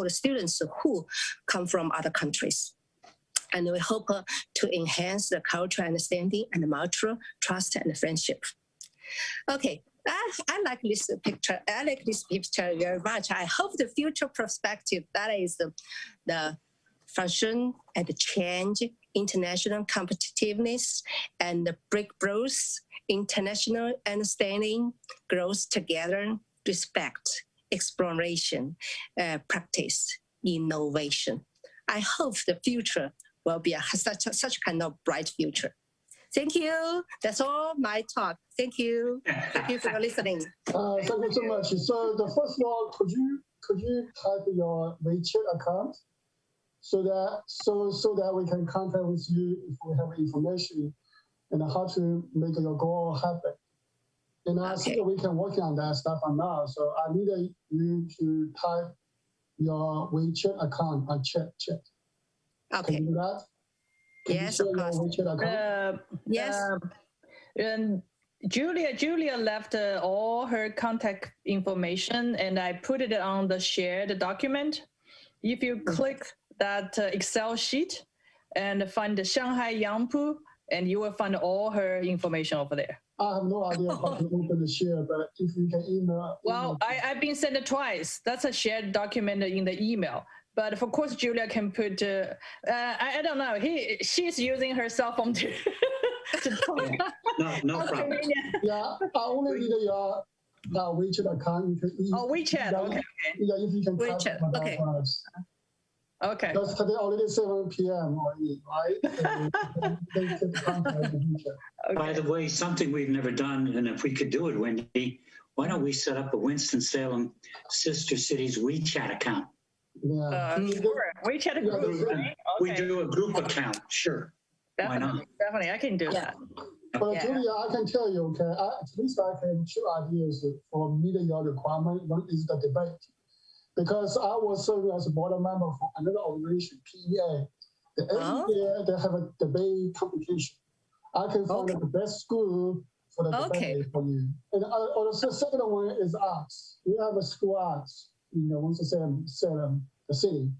students who come from other countries. And we hope to enhance the cultural understanding and mutual trust and friendship. Okay. I like this picture. I like this picture very much. I hope the future perspective, that is the function and the change, international competitiveness, and the breakthroughs, international understanding, growth together, respect, exploration, practice, innovation. I hope the future will be such kind of bright future. Thank you. That's all my talk. Thank you. Thank you for listening. Thank you so much. So the first of all, could you type your WeChat account so that we can contact with you if we have information and how to make your goal happen. And I think we can work on that stuff now. So I need you to type your WeChat account on chat. Okay. Can you do that? Yes, of course. Yes. And Julia left all her contact information, and I put it on the shared document. If you click that Excel sheet and find the Shanghai Yangpu, and you will find all her information over there. I have no idea how to open the share, but if you can email. Well, I've been sent it twice. That's a shared document in the email. But of course, Julia can put. I don't know. She's using her cell phone to talk. No problem. Yeah, I only need your WeChat account. WeChat. Okay. Yeah, if you can WeChat. Okay. Okay. Because today already 7 p.m. already, right? Okay. By the way, something we've never done, and if we could do it, Wendy, why don't we set up a Winston-Salem Sister Cities WeChat account? Yeah. Sure. WeChat group, right? Okay. We do a group account, sure. Definitely, I can do that. But Julia, I can tell you, okay, at least I have 2 ideas for meeting your requirement. One is the debate. Because I was serving as a board member for another organization, PEA. Every year they have a debate competition. I can find the best school for the debate for you. And also, the second one is arts. We have a school arts in Winston-Salem, the city.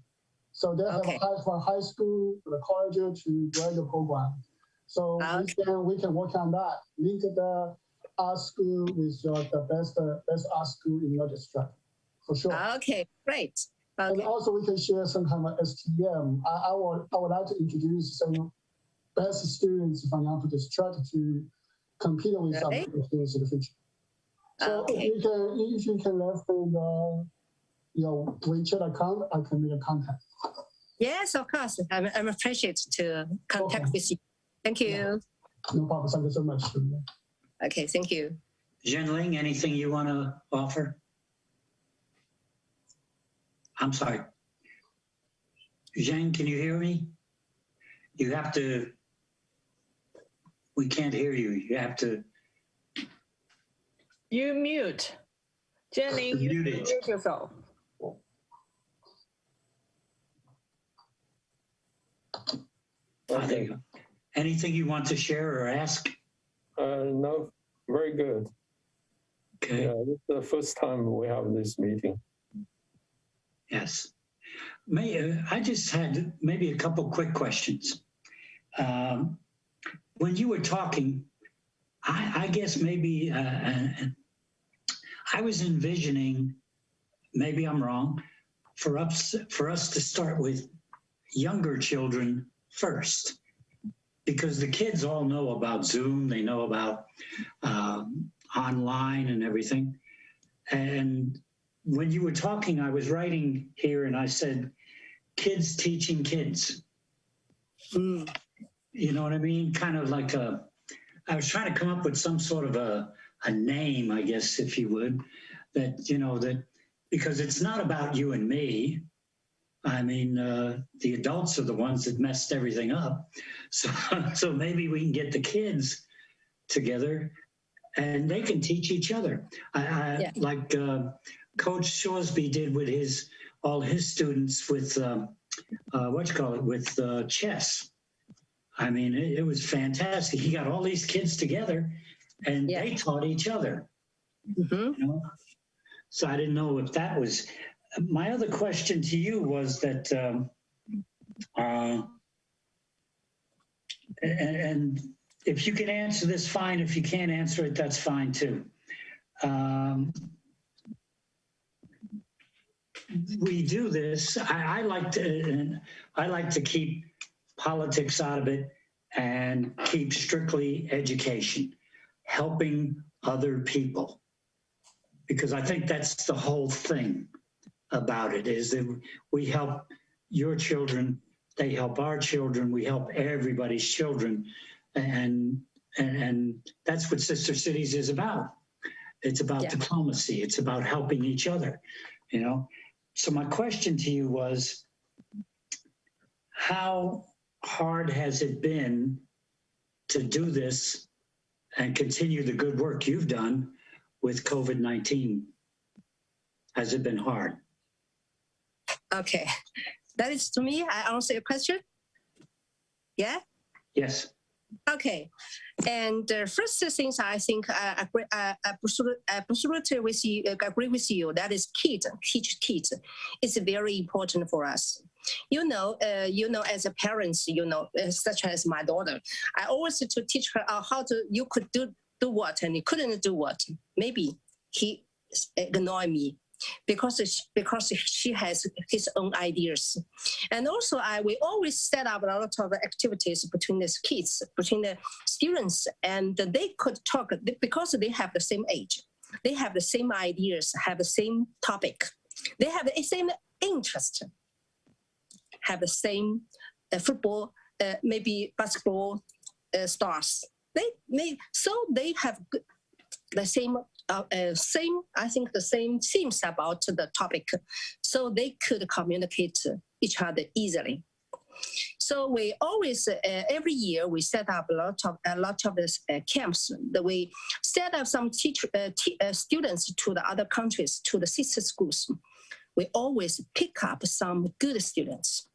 So they have from high school to the college to graduate program. So we can work on that. Link the art school with the best art school in your district. For sure. Okay, great. Okay. And also we can share some kind of STM. I would like to introduce some best students from Yangpu district to compete with some students in the future. So if you can left your WeChat account, I can make a contact. Yes, of course. I'm appreciated to contact with you. Thank you. Yeah. No problem. Thank you so much. Okay, thank you. Zhenling, anything you want to offer? I'm sorry. Zhang, can you hear me? You have to, we can't hear you. You have to. You mute. Jenny, you mute yourself. There you go. Anything you want to share or ask? No, very good. Okay. Yeah, this is the first time we have this meeting. Yes. I just had maybe a couple quick questions. When you were talking, I guess maybe I was envisioning, maybe I'm wrong, for us to start with younger children first, because the kids all know about Zoom, they know about online and everything. And when you were talking, I was writing here and I said, kids teaching kids. You know what I mean? Kind of like I was trying to come up with some sort of a name, I guess, if you would, that, you know, that because it's not about you and me. I mean, the adults are the ones that messed everything up. So maybe we can get the kids together and they can teach each other. Like Coach Shoresby did with all his students with with chess. I mean, it was fantastic. He got all these kids together and they taught each other. You know? So I didn't know if that was. My other question to you was that, and if you can answer this, fine. If you can't answer it, that's fine too. We do this. I like to keep politics out of it and keep strictly education, helping other people, because I think that's the whole thing about it, is that we help your children, they help our children, we help everybody's children, and that's what Sister Cities is about. It's about diplomacy. It's about helping each other, you know. So my question to you was, how hard has it been to do this and continue the good work you've done with COVID-19? Has it been hard? Okay, that is to me. I answer your question. Yeah. Yes. Okay, and the first things I think I absolutely with you, agree with you. That is teach kids. It's very important for us. You know, as a parents, you know, such as my daughter, I always to teach her how you could do what and you couldn't do what. Maybe he ignore me because she has his own ideas. And also we always set up a lot of activities between the kids, between the students, and they could talk because they have the same age. They have the same ideas, have the same topic. They have the same interest, have the same football, maybe basketball stars. They have the same, I think the same themes about the topic, so they could communicate each other easily. So we always, every year, we set up a lot of camps. We set up some students to the other countries, to the sister schools. We always pick up some good students,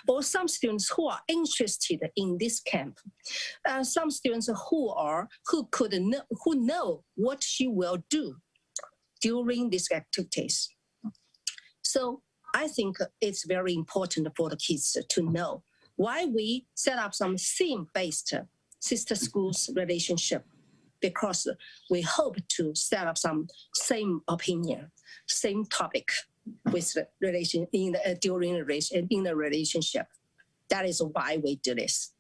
or some students who are interested in this camp. Some students who know what she will do during these activities. So I think it's very important for the kids to know why we set up some theme-based sister schools relationship, because we hope to set up some same opinion, same topic with the relation in the relationship. That is why we do this.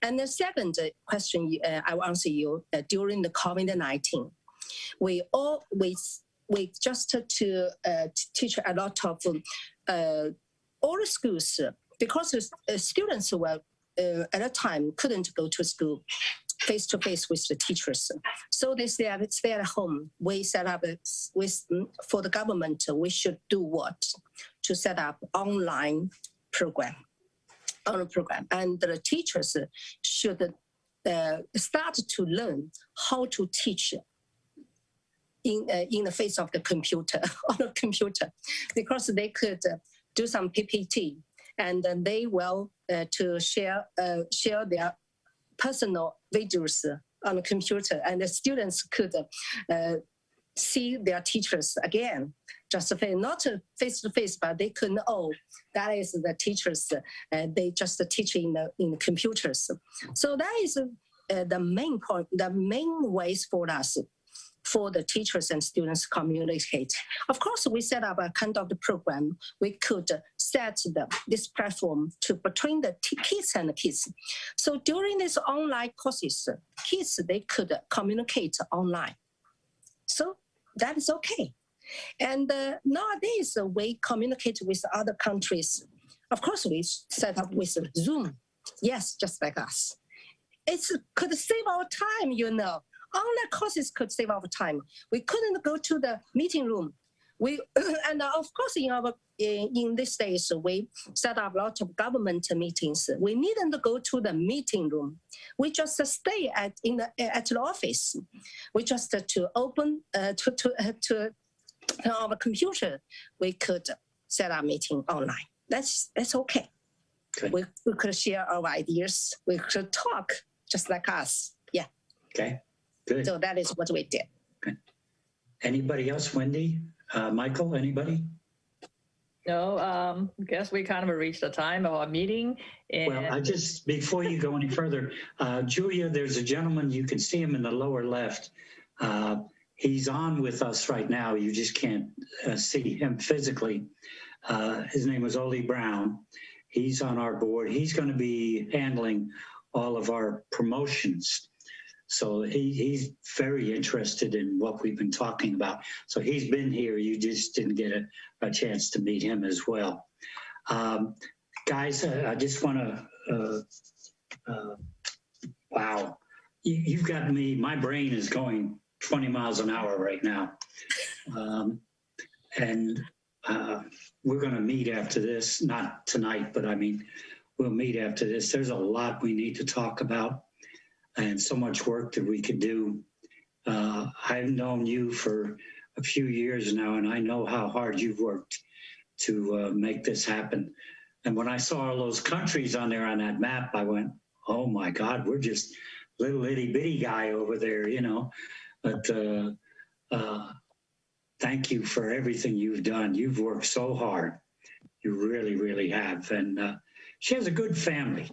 And the second question I will answer you, during the COVID-19, we just to teach a lot of all the schools, because students were at that time couldn't go to school face to face with the teachers. So they stay at home. We set up for the government, we should do what? To set up online program. And the teachers should start to learn how to teach in the face of the computer, on a computer, because they could do some PPT, and then they will to share their personal videos on the computer, and the students could see their teachers again, just not face to face, but they could know that is the teachers. They just teach in the computers. So that is the main point, the main ways for us, for the teachers and students communicate. Of course, we set up a kind of the program. We could set this platform to between the kids and the kids. So during these online courses, kids, they could communicate online. So that is okay. And nowadays, we communicate with other countries. Of course, we set up with Zoom. Yes, just like us. It could save our time, you know. Online courses could save our time. We couldn't go to the meeting room. And of course, in these days, we set up a lot of government meetings. We needn't go to the meeting room. We just stay at the office. We just to open to our computer. We could set up meeting online. That's okay. We could share our ideas. We could talk just like us. Yeah. Okay. Good. So that is what we did. Okay. Anybody else? Wendy? Michael? Anybody? No, I guess we kind of reached the time of our meeting. And Well, before you go any further, Julia, there's a gentleman, you can see him in the lower left. He's on with us right now. You just can't see him physically. His name is Oli Brown. He's on our board. He's going to be handling all of our promotions. So he's very interested in what we've been talking about. So he's been here. You just didn't get a chance to meet him as well. Guys, I just want to, wow, you've got me, my brain is going 20 miles an hour right now. We're going to meet after this, not tonight, but I mean, we'll meet after this. There's a lot we need to talk about, and so much work that we could do. I've known you for a few years now, and I know how hard you've worked to make this happen. And when I saw all those countries on there on that map, I went, oh my God, we're just little itty bitty guy over there, you know. But thank you for everything you've done. You've worked so hard. You really, really have. And she has a good family.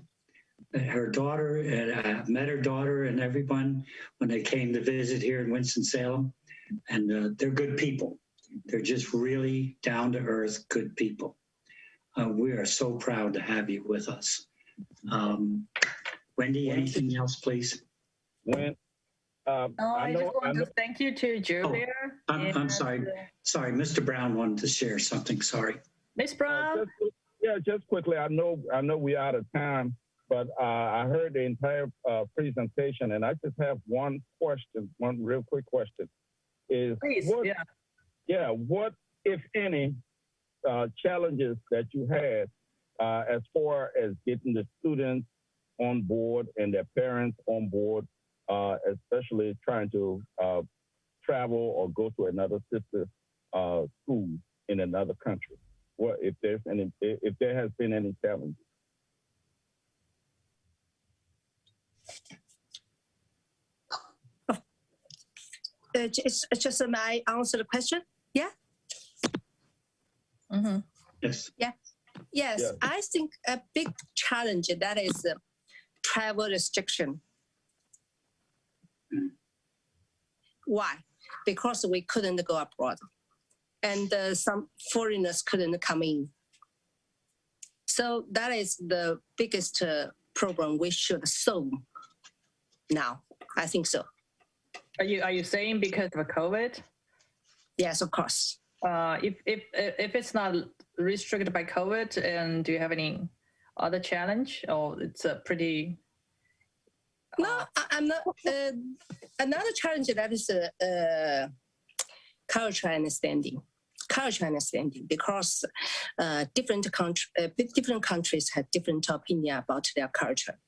Her daughter, I met her daughter and everyone when they came to visit here in Winston-Salem, and they're good people. They're just really down-to-earth, good people. We are so proud to have you with us. Wendy, anything else, please? I just want to thank you to Julia. I'm sorry. Sorry, Mr. Brown wanted to share something. Sorry. Miss Brown? Just quickly, I know we're out of time, but I heard the entire presentation, and I just have one question, one real quick question. Please, what, if any, challenges that you had as far as getting the students on board and their parents on board, especially trying to travel or go to another sister school in another country? What if there has been any challenges? It's just my answer the question. Yeah. Mm-hmm. Yes. Yeah. Yes, Yeah. I think a big challenge that is travel restriction. Why? Because we couldn't go abroad, and some foreigners couldn't come in. So that is the biggest problem we should solve now. I think so. Are you saying because of COVID? Yes, of course. If it's not restricted by COVID, and do you have any other challenge, or it's a pretty? No, I'm not. Another challenge that is cultural understanding. Cultural understanding, because different countries have different opinion about their culture,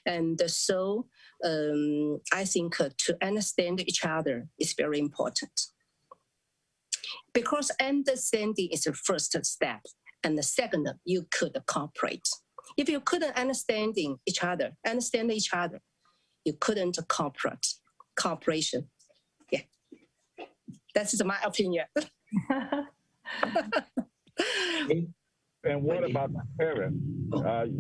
and so I think to understand each other is very important. Because understanding is the first step, and the second, you could cooperate. If you couldn't understand each other, you couldn't cooperate. Cooperation. Yeah. That is my opinion. And what about the parents?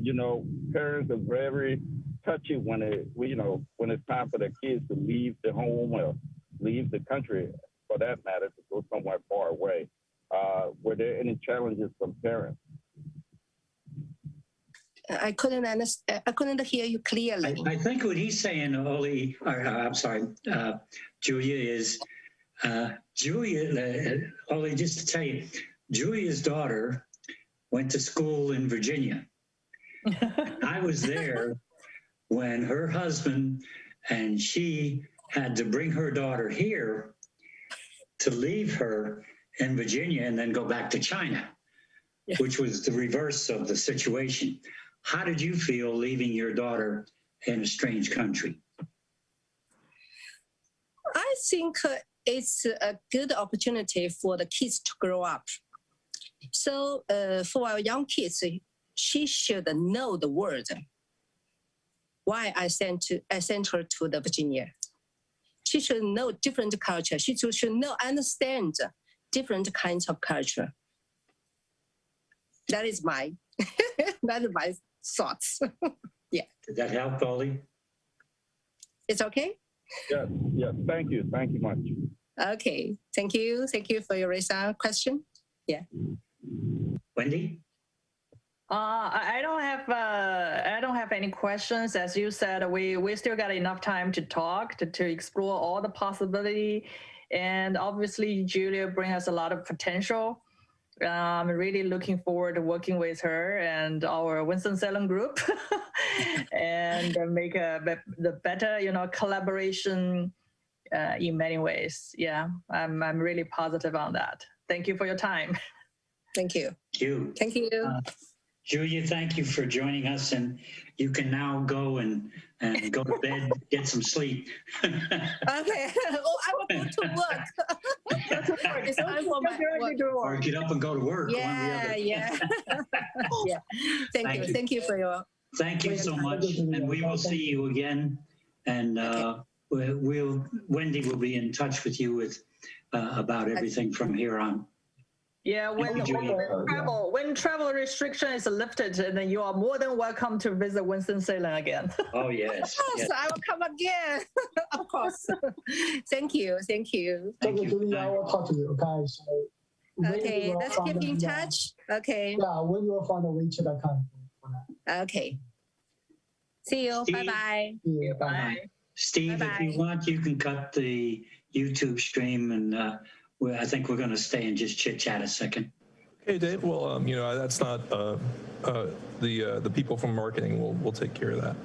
You know, parents are very touchy when when it's time for their kids to leave the home or leave the country, for that matter, to go somewhere far away. Were there any challenges from parents? I couldn't understand. I couldn't hear you clearly. I think what he's saying, Oli, I'm sorry, Julia, is Oli, just to tell you, Julia's daughter went to school in Virginia. I was there when her husband and she had to bring her daughter here to leave her in Virginia and then go back to China, which was the reverse of the situation. How did you feel leaving your daughter in a strange country? I think it's a good opportunity for the kids to grow up. So for our young kids, she should know the word. Why I sent her to the Virginia. She should know different culture. She should understand different kinds of culture. That is my thoughts. Yeah. Did that help, Oli? It's okay? Yes. Thank you much. Okay. Thank you for your question. Yeah. Wendy? I don't have any questions. As you said, we still got enough time to talk, to explore all the possibility. And obviously, Julia brings us a lot of potential. I'm really looking forward to working with her and our Winston-Salem group and make the better, collaboration in many ways. Yeah, I'm really positive on that. Thank you for your time. Thank you. Thank you. Julia, thank you for joining us, and you can now go and go to bed, get some sleep. Okay. Oh, I will go to work. It's time for my work. Or get up and go to work. Yeah. Yeah. Thank you for your. Thank you so much, and we will see you again. And Wendy will be in touch with you about everything from here on. Yeah, when travel restriction is lifted, then you are more than welcome to visit Winston-Salem again. Oh, yes. Yes, I will come again. Of course. Thank you. Julia, I will talk to you, okay? So okay, let's keep in touch. Okay. Yeah, when you will find a way to that kind of thing. Okay. See you. Steve. Bye-bye. Yeah, Bye. Steve, Bye-bye. if you want, you can cut the YouTube stream, and I think we're going to stay and just chit-chat a second. Hey, Dave. Well, that's not the people from marketing will take care of that.